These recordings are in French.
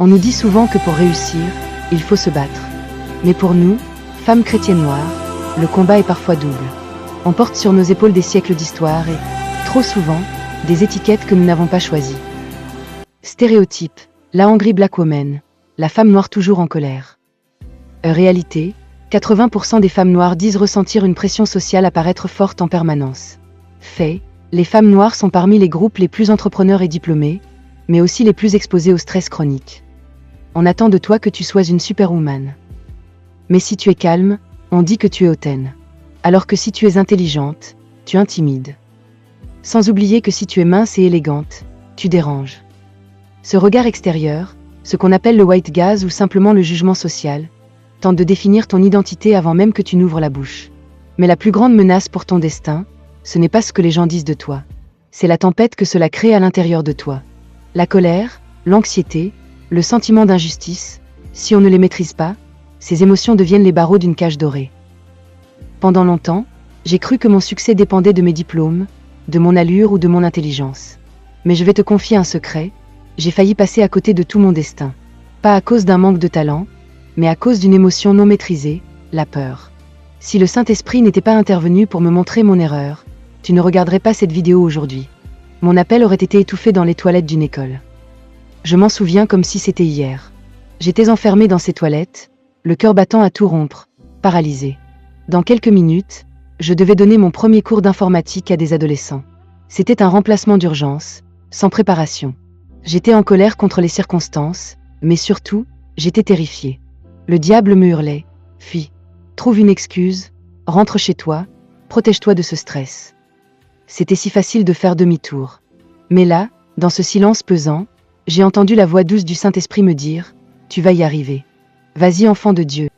On nous dit souvent que pour réussir, il faut se battre. Mais pour nous, femmes chrétiennes noires, le combat est parfois double. On porte sur nos épaules des siècles d'histoire et, trop souvent, des étiquettes que nous n'avons pas choisies. Stéréotype, la Angry Black Woman, la femme noire toujours en colère. Réalité, 80% des femmes noires disent ressentir une pression sociale à paraître forte en permanence. Fait, les femmes noires sont parmi les groupes les plus entrepreneurs et diplômés, mais aussi les plus exposés au stress chronique. On attend de toi que tu sois une superwoman. Mais si tu es calme, on dit que tu es hautaine. Alors que si tu es intelligente, tu intimides. Sans oublier que si tu es mince et élégante, tu déranges. Ce regard extérieur, ce qu'on appelle le white gaze ou simplement le jugement social, tente de définir ton identité avant même que tu n'ouvres la bouche. Mais la plus grande menace pour ton destin, ce n'est pas ce que les gens disent de toi. C'est la tempête que cela crée à l'intérieur de toi. La colère, l'anxiété, le sentiment d'injustice, si on ne les maîtrise pas, ces émotions deviennent les barreaux d'une cage dorée. Pendant longtemps, j'ai cru que mon succès dépendait de mes diplômes, de mon allure ou de mon intelligence. Mais je vais te confier un secret, j'ai failli passer à côté de tout mon destin. Pas à cause d'un manque de talent, mais à cause d'une émotion non maîtrisée, la peur. Si le Saint-Esprit n'était pas intervenu pour me montrer mon erreur, tu ne regarderais pas cette vidéo aujourd'hui. Mon appel aurait été étouffé dans les toilettes d'une école. Je m'en souviens comme si c'était hier. J'étais enfermée dans ces toilettes, le cœur battant à tout rompre, paralysée. Dans quelques minutes, je devais donner mon premier cours d'informatique à des adolescents. C'était un remplacement d'urgence, sans préparation. J'étais en colère contre les circonstances, mais surtout, j'étais terrifiée. Le diable me hurlait, « Fuis, trouve une excuse, rentre chez toi, protège-toi de ce stress. » C'était si facile de faire demi-tour. Mais là, dans ce silence pesant, j'ai entendu la voix douce du Saint-Esprit me dire, « Tu vas y arriver. Vas-y enfant de Dieu. »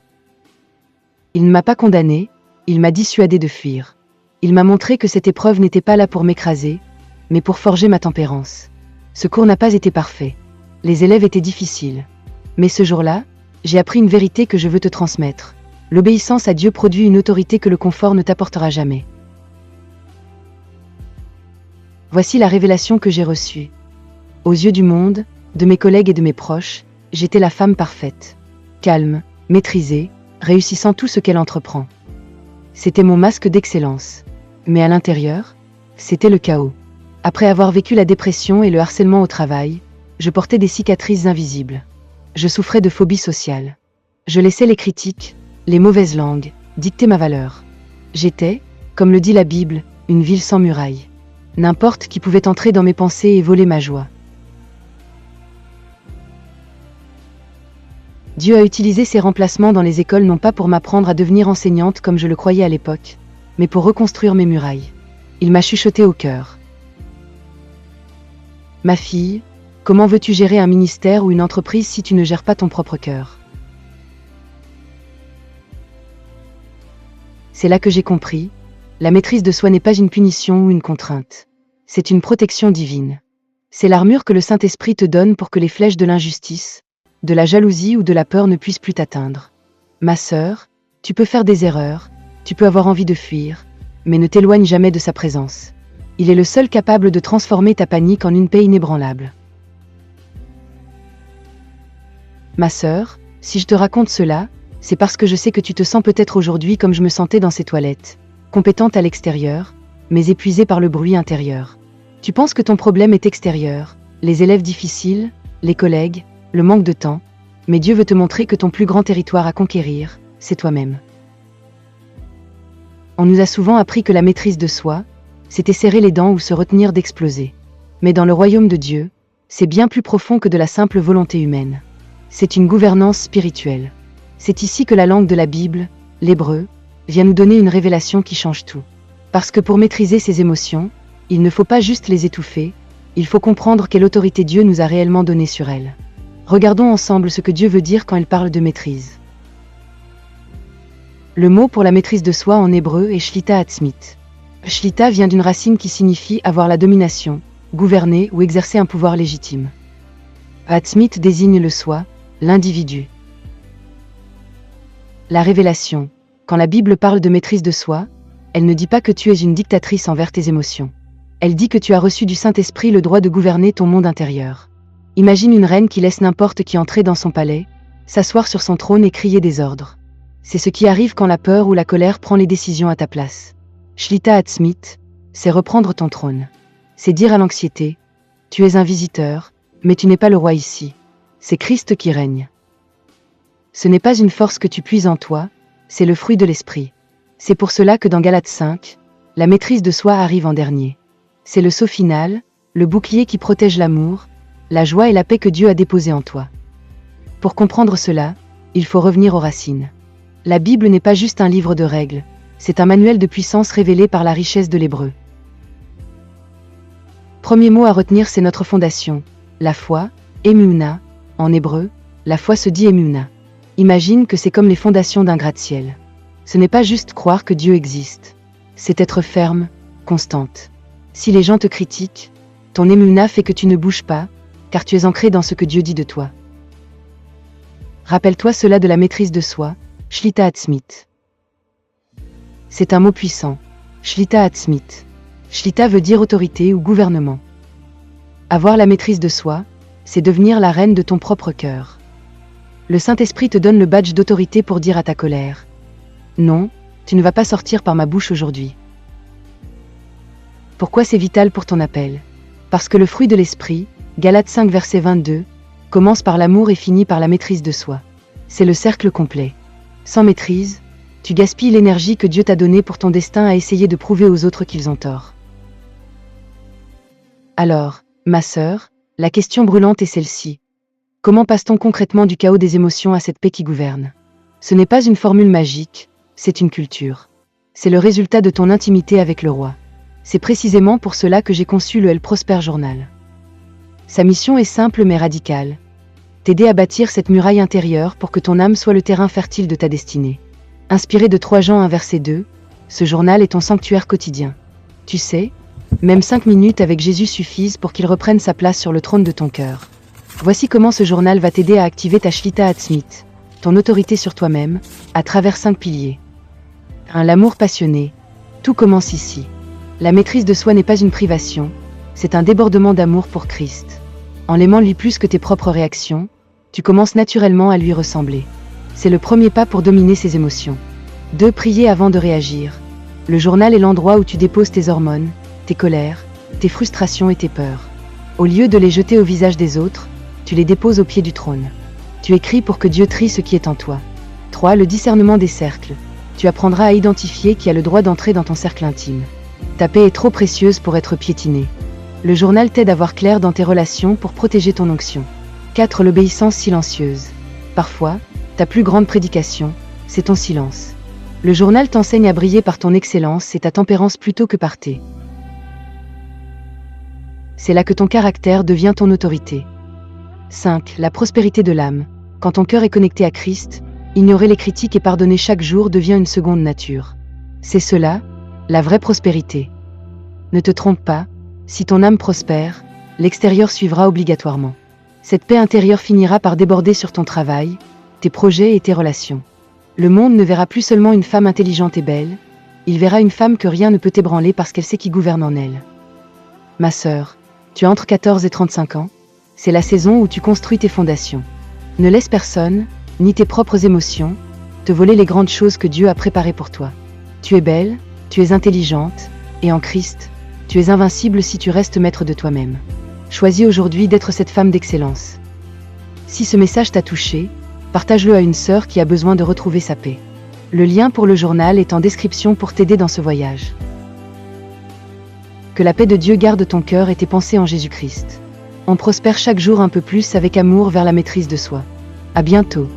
Il ne m'a pas condamné, il m'a dissuadé de fuir. Il m'a montré que cette épreuve n'était pas là pour m'écraser, mais pour forger ma tempérance. Ce cours n'a pas été parfait. Les élèves étaient difficiles. Mais ce jour-là, j'ai appris une vérité que je veux te transmettre. L'obéissance à Dieu produit une autorité que le confort ne t'apportera jamais. Voici la révélation que j'ai reçue. Aux yeux du monde, de mes collègues et de mes proches, j'étais la femme parfaite. Calme, maîtrisée, réussissant tout ce qu'elle entreprend. C'était mon masque d'excellence. Mais à l'intérieur, c'était le chaos. Après avoir vécu la dépression et le harcèlement au travail, je portais des cicatrices invisibles. Je souffrais de phobie sociale. Je laissais les critiques, les mauvaises langues, dicter ma valeur. J'étais, comme le dit la Bible, une ville sans murailles. N'importe qui pouvait entrer dans mes pensées et voler ma joie. Dieu a utilisé ces remplacements dans les écoles non pas pour m'apprendre à devenir enseignante comme je le croyais à l'époque, mais pour reconstruire mes murailles. Il m'a chuchoté au cœur. Ma fille, comment veux-tu gérer un ministère ou une entreprise si tu ne gères pas ton propre cœur? C'est là que j'ai compris, la maîtrise de soi n'est pas une punition ou une contrainte. C'est une protection divine. C'est l'armure que le Saint-Esprit te donne pour que les flèches de l'injustice, de la jalousie ou de la peur ne puissent plus t'atteindre. Ma sœur, tu peux faire des erreurs, tu peux avoir envie de fuir, mais ne t'éloigne jamais de sa présence. Il est le seul capable de transformer ta panique en une paix inébranlable. Ma sœur, si je te raconte cela, c'est parce que je sais que tu te sens peut-être aujourd'hui comme je me sentais dans ces toilettes, compétente à l'extérieur, mais épuisée par le bruit intérieur. Tu penses que ton problème est extérieur, les élèves difficiles, les collègues, le manque de temps, mais Dieu veut te montrer que ton plus grand territoire à conquérir, c'est toi-même. On nous a souvent appris que la maîtrise de soi, c'était serrer les dents ou se retenir d'exploser. Mais dans le royaume de Dieu, c'est bien plus profond que de la simple volonté humaine. C'est une gouvernance spirituelle. C'est ici que la langue de la Bible, l'hébreu, vient nous donner une révélation qui change tout. Parce que pour maîtriser ces émotions, il ne faut pas juste les étouffer, il faut comprendre quelle autorité Dieu nous a réellement donnée sur elles. Regardons ensemble ce que Dieu veut dire quand il parle de maîtrise. Le mot pour la maîtrise de soi en hébreu est shlita atzmit. Shlita vient d'une racine qui signifie avoir la domination, gouverner ou exercer un pouvoir légitime. Atzmit désigne le soi, l'individu. La révélation. Quand la Bible parle de maîtrise de soi, elle ne dit pas que tu es une dictatrice envers tes émotions. Elle dit que tu as reçu du Saint-Esprit le droit de gouverner ton monde intérieur. Imagine une reine qui laisse n'importe qui entrer dans son palais, s'asseoir sur son trône et crier des ordres. C'est ce qui arrive quand la peur ou la colère prend les décisions à ta place. Shlita Atzmit, c'est reprendre ton trône. C'est dire à l'anxiété, tu es un visiteur, mais tu n'es pas le roi ici. C'est Christ qui règne. Ce n'est pas une force que tu puises en toi, c'est le fruit de l'esprit. C'est pour cela que dans Galates 5, la maîtrise de soi arrive en dernier. C'est le sceau final, le bouclier qui protège l'amour, la joie et la paix que Dieu a déposé en toi. Pour comprendre cela, il faut revenir aux racines. La Bible n'est pas juste un livre de règles, c'est un manuel de puissance révélé par la richesse de l'hébreu. Premier mot à retenir, c'est notre fondation, la foi, Emunah. En hébreu, la foi se dit Emunah. Imagine que c'est comme les fondations d'un gratte-ciel. Ce n'est pas juste croire que Dieu existe, c'est être ferme, constante. Si les gens te critiquent, ton Emunah fait que tu ne bouges pas, car tu es ancré dans ce que Dieu dit de toi. Rappelle-toi cela de la maîtrise de soi, Shlita Atzmit. C'est un mot puissant, Shlita Atzmit. Shlita veut dire autorité ou gouvernement. Avoir la maîtrise de soi, c'est devenir la reine de ton propre cœur. Le Saint-Esprit te donne le badge d'autorité pour dire à ta colère, non, tu ne vas pas sortir par ma bouche aujourd'hui. Pourquoi c'est vital pour ton appel? Parce que le fruit de l'esprit, Galates 5 verset 22, commence par l'amour et finit par la maîtrise de soi. C'est le cercle complet. Sans maîtrise, tu gaspilles l'énergie que Dieu t'a donnée pour ton destin à essayer de prouver aux autres qu'ils ont tort. Alors, ma sœur, la question brûlante est celle-ci. Comment passe-t-on concrètement du chaos des émotions à cette paix qui gouverne? Ce n'est pas une formule magique, c'est une culture. C'est le résultat de ton intimité avec le roi. C'est précisément pour cela que j'ai conçu le Elle Prospère Journal. Sa mission est simple mais radicale. T'aider à bâtir cette muraille intérieure pour que ton âme soit le terrain fertile de ta destinée. Inspiré de 3 Jean 1 verset 2, ce journal est ton sanctuaire quotidien. Tu sais, même 5 minutes avec Jésus suffisent pour qu'il reprenne sa place sur le trône de ton cœur. Voici comment ce journal va t'aider à activer ta Shlita Atzmit, ton autorité sur toi-même, à travers 5 piliers. 1. L'amour passionné. Tout commence ici. La maîtrise de soi n'est pas une privation, c'est un débordement d'amour pour Christ. En l'aimant lui plus que tes propres réactions, tu commences naturellement à lui ressembler. C'est le premier pas pour dominer ses émotions. 2. Prier avant de réagir. Le journal est l'endroit où tu déposes tes hormones, tes colères, tes frustrations et tes peurs. Au lieu de les jeter au visage des autres, tu les déposes au pied du trône. Tu écris pour que Dieu trie ce qui est en toi. 3. Le discernement des cercles. Tu apprendras à identifier qui a le droit d'entrer dans ton cercle intime. Ta paix est trop précieuse pour être piétinée. Le journal t'aide à voir clair dans tes relations pour protéger ton onction. 4. L'obéissance silencieuse. Parfois, ta plus grande prédication, c'est ton silence. Le journal t'enseigne à briller par ton excellence et ta tempérance plutôt que par tes. C'est là que ton caractère devient ton autorité. 5. La prospérité de l'âme. Quand ton cœur est connecté à Christ, ignorer les critiques et pardonner chaque jour devient une seconde nature. C'est cela, la vraie prospérité. Ne te trompe pas, si ton âme prospère, l'extérieur suivra obligatoirement. Cette paix intérieure finira par déborder sur ton travail, tes projets et tes relations. Le monde ne verra plus seulement une femme intelligente et belle, il verra une femme que rien ne peut ébranler parce qu'elle sait qui gouverne en elle. Ma sœur, tu as entre 14 et 35 ans, c'est la saison où tu construis tes fondations. Ne laisse personne, ni tes propres émotions, te voler les grandes choses que Dieu a préparées pour toi. Tu es belle, tu es intelligente, et en Christ, tu es invincible si tu restes maître de toi-même. Choisis aujourd'hui d'être cette femme d'excellence. Si ce message t'a touché, partage-le à une sœur qui a besoin de retrouver sa paix. Le lien pour le journal est en description pour t'aider dans ce voyage. Que la paix de Dieu garde ton cœur et tes pensées en Jésus-Christ. On prospère chaque jour un peu plus avec amour vers la maîtrise de soi. À bientôt.